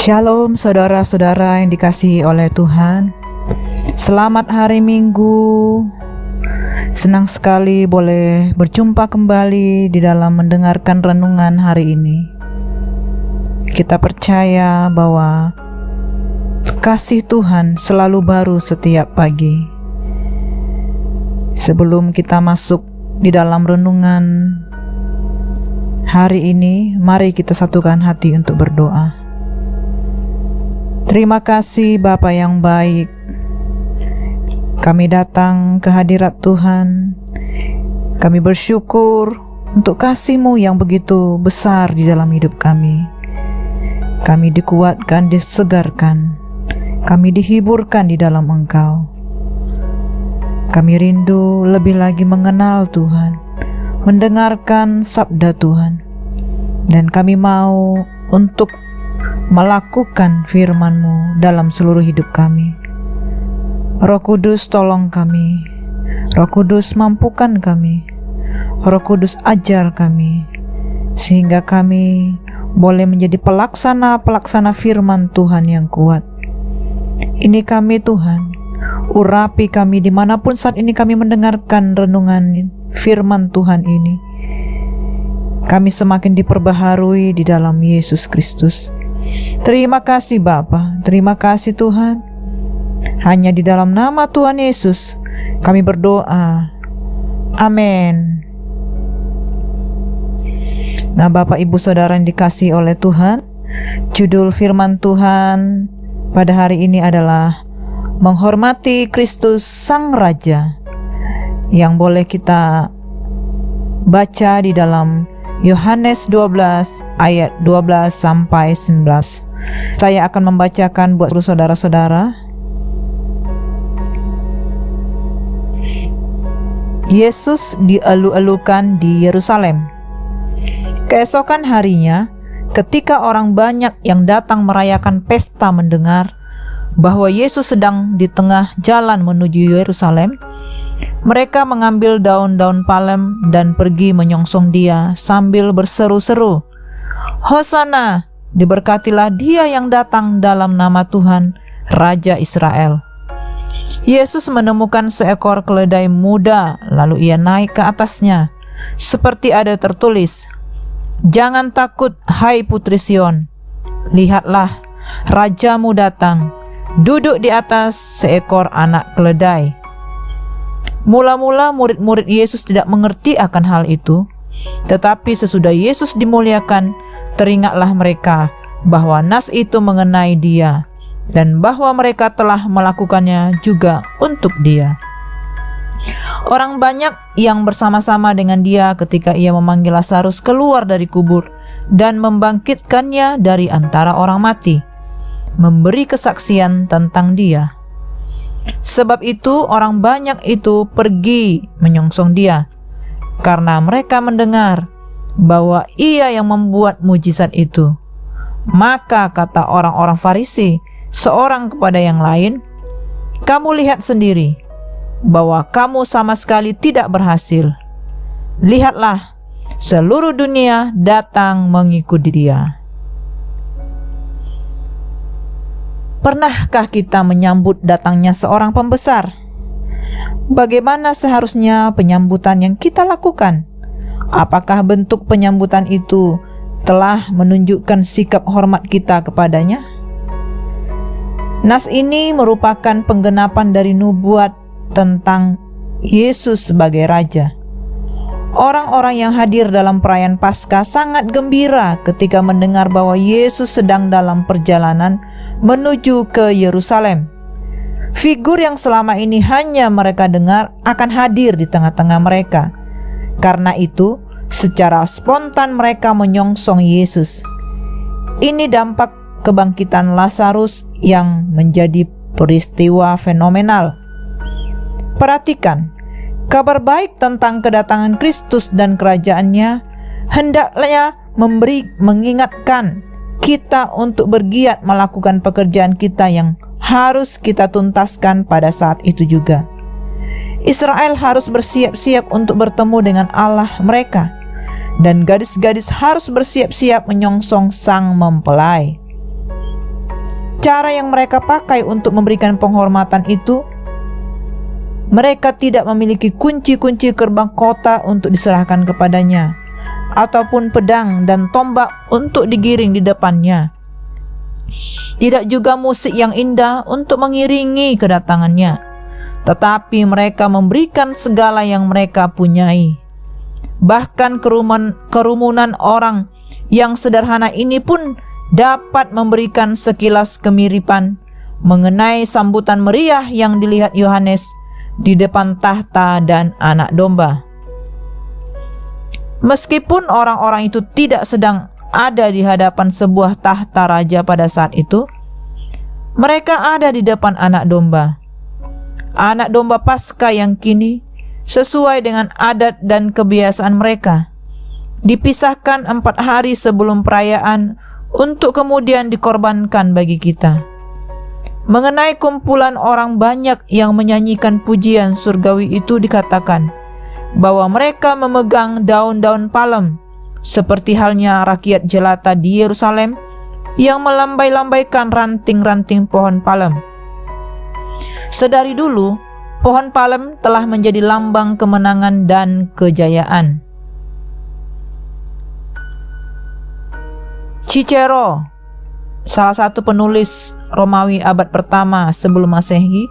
Shalom saudara-saudara yang dikasihi oleh Tuhan. Selamat hari Minggu. Senang sekali boleh berjumpa kembali di dalam mendengarkan renungan hari ini. Kita percaya bahwa kasih Tuhan selalu baru setiap pagi. Sebelum kita masuk di dalam renungan hari ini, mari kita satukan hati untuk berdoa. Terima kasih Bapa yang baik. Kami datang ke hadirat Tuhan. Kami bersyukur untuk kasih-Mu yang begitu besar di dalam hidup kami. Kami dikuatkan, disegarkan. Kami dihiburkan di dalam Engkau. Kami rindu lebih lagi mengenal Tuhan, mendengarkan sabda Tuhan. Dan kami mau untuk melakukan firman-Mu dalam seluruh hidup kami. Roh Kudus tolong kami. Roh Kudus mampukan kami. Roh Kudus ajar kami, sehingga kami boleh menjadi pelaksana firman Tuhan yang kuat. Ini kami Tuhan, urapi kami dimanapun saat ini kami mendengarkan renungan firman Tuhan ini. Kami semakin diperbaharui di dalam Yesus Kristus. Terima kasih Bapa, terima kasih Tuhan. Hanya di dalam nama Tuhan Yesus kami berdoa. Amin. Nah, Bapak Ibu Saudara yang dikasihi oleh Tuhan, judul firman Tuhan pada hari ini adalah menghormati Kristus Sang Raja, yang boleh kita baca di dalam Yohanes 12 ayat 12 sampai 19. Saya akan membacakan buat saudara-saudara. Yesus dielu-elukan di Yerusalem. Keesokan harinya, ketika orang banyak yang datang merayakan pesta mendengar bahwa Yesus sedang di tengah jalan menuju Yerusalem, mereka mengambil daun-daun palem dan pergi menyongsong Dia sambil berseru-seru, "Hosana, diberkatilah Dia yang datang dalam nama Tuhan, Raja Israel." Yesus menemukan seekor keledai muda, lalu Ia naik ke atasnya, seperti ada tertulis, "Jangan takut, hai Putri Sion. Lihatlah, Rajamu datang, duduk di atas seekor anak keledai." Mula-mula murid-murid Yesus tidak mengerti akan hal itu, tetapi sesudah Yesus dimuliakan, teringatlah mereka bahwa nas itu mengenai Dia, dan bahwa mereka telah melakukannya juga untuk Dia. Orang banyak yang bersama-sama dengan Dia ketika Ia memanggil Lazarus keluar dari kubur dan membangkitkannya dari antara orang mati, memberi kesaksian tentang Dia. Sebab itu orang banyak itu pergi menyongsong Dia, karena mereka mendengar bahwa Ia yang membuat mujizat itu. Maka kata orang-orang Farisi seorang kepada yang lain, "Kamu lihat sendiri bahwa kamu sama sekali tidak berhasil. Lihatlah, seluruh dunia datang mengikuti Dia." Pernahkah kita menyambut datangnya seorang pembesar? Bagaimana seharusnya penyambutan yang kita lakukan? Apakah bentuk penyambutan itu telah menunjukkan sikap hormat kita kepadanya? Nas ini merupakan penggenapan dari nubuat tentang Yesus sebagai Raja. Orang-orang yang hadir dalam perayaan Paskah sangat gembira ketika mendengar bahwa Yesus sedang dalam perjalanan menuju ke Yerusalem. Figur yang selama ini hanya mereka dengar akan hadir di tengah-tengah mereka. Karena itu, secara spontan mereka menyongsong Yesus. Ini dampak kebangkitan Lazarus yang menjadi peristiwa fenomenal. Perhatikan, kabar baik tentang kedatangan Kristus dan kerajaannya hendaknya mengingatkan kita untuk bergiat melakukan pekerjaan kita yang harus kita tuntaskan pada saat itu juga. Israel harus bersiap-siap untuk bertemu dengan Allah mereka, dan gadis-gadis harus bersiap-siap menyongsong sang mempelai. cara yang mereka pakai untuk memberikan penghormatan itu, mereka tidak memiliki kunci-kunci gerbang kota untuk diserahkan kepadanya, ataupun pedang dan tombak untuk digiring di depannya. Tidak juga musik yang indah untuk mengiringi kedatangannya, tetapi mereka memberikan segala yang mereka punyai. Bahkan kerumunan orang yang sederhana ini pun dapat memberikan sekilas kemiripan mengenai sambutan meriah yang dilihat Yohanes di depan tahta dan anak domba. Meskipun orang-orang itu tidak sedang ada di hadapan sebuah tahta raja pada saat itu, mereka ada di depan anak domba. Anak domba Paskah yang kini, sesuai dengan adat dan kebiasaan mereka, dipisahkan 4 hari sebelum perayaan untuk kemudian dikorbankan bagi kita. Mengenai kumpulan orang banyak yang menyanyikan pujian surgawi itu dikatakan bahwa mereka memegang daun-daun palem, seperti halnya rakyat jelata di Yerusalem yang melambai-lambaikan ranting-ranting pohon palem. Sedari dulu, pohon palem telah menjadi lambang kemenangan dan kejayaan. Cicero, salah satu penulis Romawi abad pertama sebelum Masehi,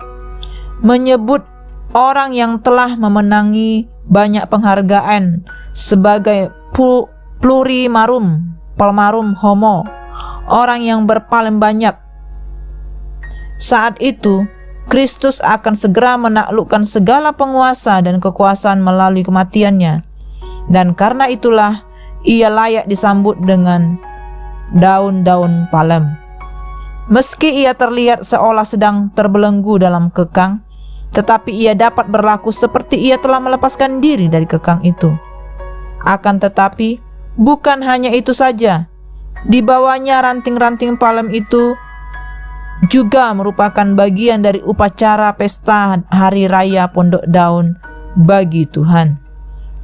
menyebut orang yang telah memenangi banyak penghargaan sebagai palmarum homo, orang yang berpalem banyak. Saat itu, Kristus akan segera menaklukkan segala penguasa dan kekuasaan melalui kematiannya, dan karena itulah ia layak disambut dengan daun-daun palem. Meski ia terlihat seolah sedang terbelenggu dalam kekang, tetapi ia dapat berlaku seperti ia telah melepaskan diri dari kekang itu. Akan tetapi, bukan hanya itu saja. Di bawahnya ranting-ranting palem itu juga merupakan bagian dari upacara pesta hari raya Pondok Daun bagi Tuhan.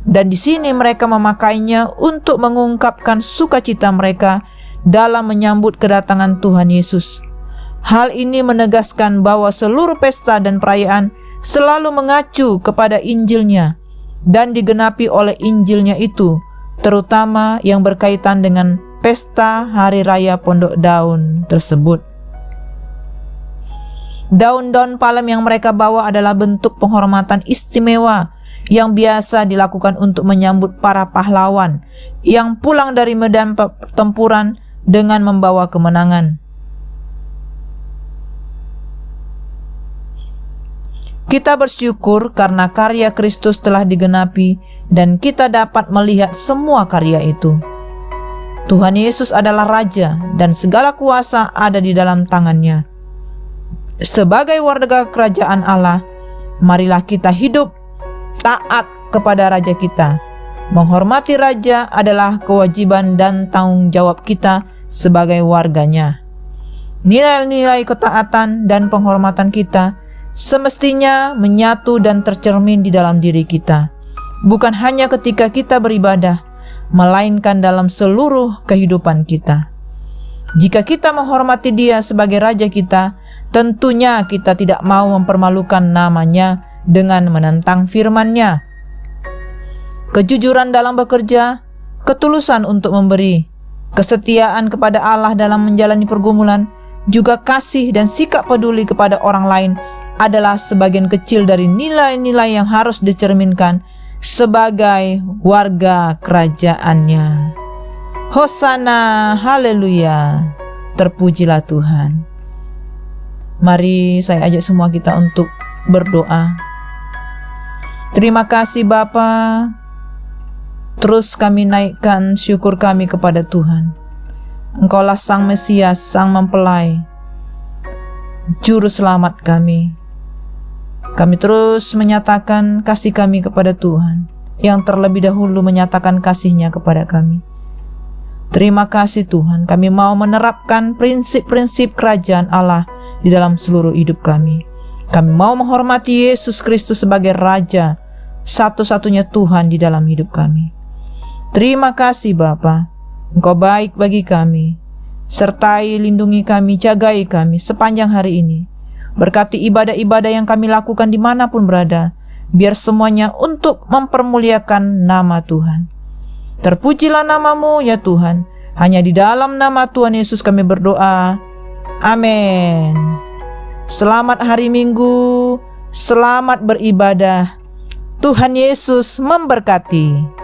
Dan di sini mereka memakainya untuk mengungkapkan sukacita mereka dalam menyambut kedatangan Tuhan Yesus. Hal ini menegaskan bahwa seluruh pesta dan perayaan selalu mengacu kepada Injilnya dan digenapi oleh Injilnya itu, terutama yang berkaitan dengan pesta hari raya Pondok Daun tersebut. Daun-daun palem yang mereka bawa adalah bentuk penghormatan istimewa yang biasa dilakukan untuk menyambut para pahlawan yang pulang dari medan pertempuran dengan membawa kemenangan. Kita bersyukur karena karya Kristus telah digenapi dan kita dapat melihat semua karya itu. Tuhan Yesus adalah Raja dan segala kuasa ada di dalam tangannya. Sebagai warga kerajaan Allah, marilah kita hidup taat kepada Raja kita. Menghormati Raja adalah kewajiban dan tanggung jawab kita sebagai warganya. Nilai-nilai ketaatan dan penghormatan kita semestinya menyatu dan tercermin di dalam diri kita, bukan hanya ketika kita beribadah, melainkan dalam seluruh kehidupan kita. Jika kita menghormati Dia sebagai Raja kita, tentunya kita tidak mau mempermalukan namanya dengan menentang firman-Nya. Kejujuran dalam bekerja, ketulusan untuk memberi, kesetiaan kepada Allah dalam menjalani pergumulan, juga kasih dan sikap peduli kepada orang lain adalah sebagian kecil dari nilai-nilai yang harus dicerminkan sebagai warga kerajaannya. Hosana, haleluya, terpujilah Tuhan. Mari saya ajak semua kita untuk berdoa. Terima kasih Bapa. Terus kami naikkan syukur kami kepada Tuhan. Engkaulah Sang Mesias, Sang Mempelai, Juru Selamat kami. Kami terus menyatakan kasih kami kepada Tuhan, yang terlebih dahulu menyatakan kasih-Nya kepada kami. Terima kasih Tuhan, kami mau menerapkan prinsip-prinsip kerajaan Allah di dalam seluruh hidup kami. Kami mau menghormati Yesus Kristus sebagai Raja, satu-satunya Tuhan di dalam hidup kami. Terima kasih Bapa, Engkau baik bagi kami. Sertai, lindungi kami, jagai kami sepanjang hari ini. Berkati ibadah-ibadah yang kami lakukan dimanapun berada, biar semuanya untuk mempermuliakan nama Tuhan. Terpujilah namamu ya Tuhan. Hanya di dalam nama Tuhan Yesus kami berdoa. Amin. Selamat hari Minggu, selamat beribadah. Tuhan Yesus memberkati.